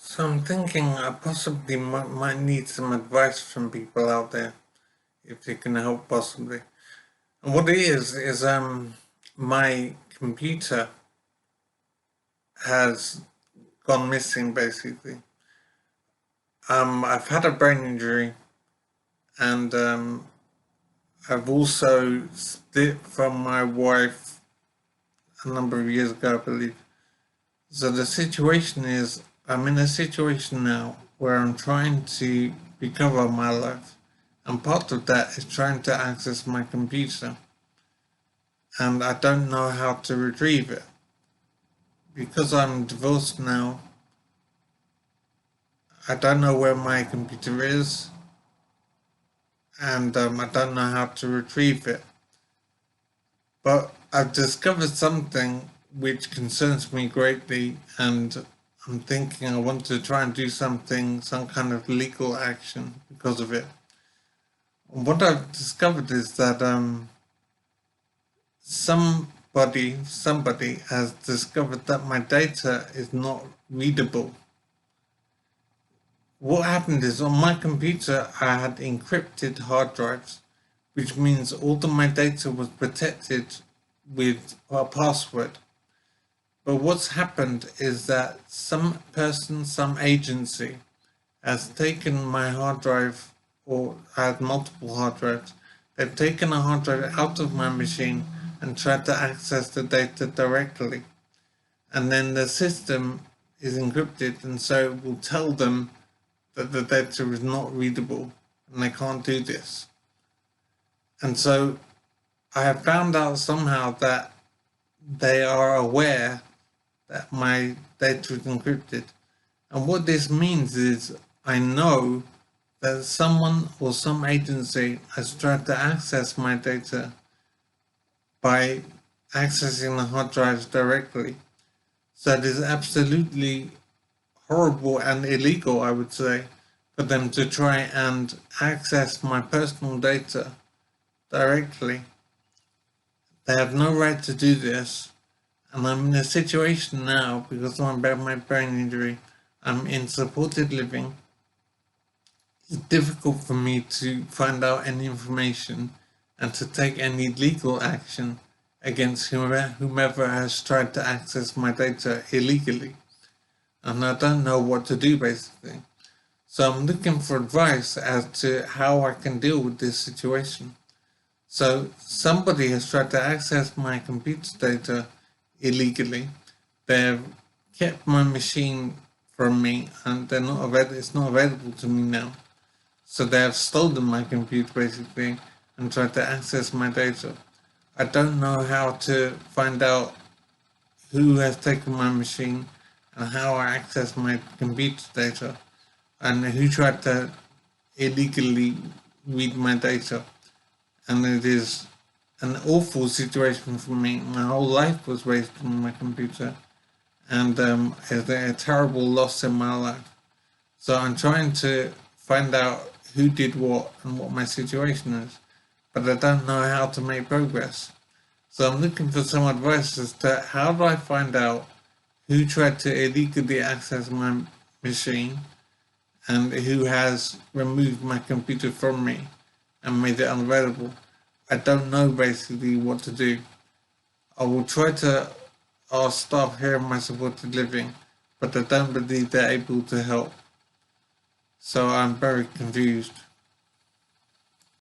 So I'm thinking I possibly might need some advice from people out there if they can help possibly. And what it is my computer has gone missing basically. I've had a brain injury and I've also split from my wife a number of years ago, I believe. So the situation is I'm in a situation now where I'm trying to recover my life. And part of that is trying to access my computer. And I don't know how to retrieve it. Because I'm divorced now, I don't know where my computer is. And I don't know how to retrieve it. But I've discovered something which concerns me greatly. And I'm thinking I want to try and do something, some kind of legal action because of it. What I've discovered is that somebody has discovered that my data is not readable. What happened is on my computer I had encrypted hard drives, which means all of my data was protected with a password. But what's happened is that some person, some agency has taken my hard drive, or I had multiple hard drives. They've taken a hard drive out of my machine and tried to access the data directly. And then the system is encrypted, and so it will tell them that the data is not readable and they can't do this. And so I have found out somehow that they are aware that my data is encrypted. And what this means is I know that someone or some agency has tried to access my data by accessing the hard drives directly. So it is absolutely horrible and illegal, I would say, for them to try and access my personal data directly. They have no right to do this. And I'm in a situation now, because of my brain injury, I'm in supported living. It's difficult for me to find out any information and to take any legal action against whomever has tried to access my data illegally. And I don't know what to do basically. So I'm looking for advice as to how I can deal with this situation. So somebody has tried to access my computer data illegally. They've kept my machine from me and it's not available to me now. So they have stolen my computer basically and tried to access my data. I don't know how to find out who has taken my machine and how I access my computer data and who tried to illegally read my data. And it is an awful situation for me. My whole life was wasted on my computer and it's a terrible loss in my life. So I'm trying to find out who did what and what my situation is, but I don't know how to make progress. So I'm looking for some advice as to how do I find out who tried to illegally access my machine and who has removed my computer from me and made it unavailable. I don't know basically what to do. I will try to ask staff here in my supported living, but I don't believe they're able to help. So I'm very confused.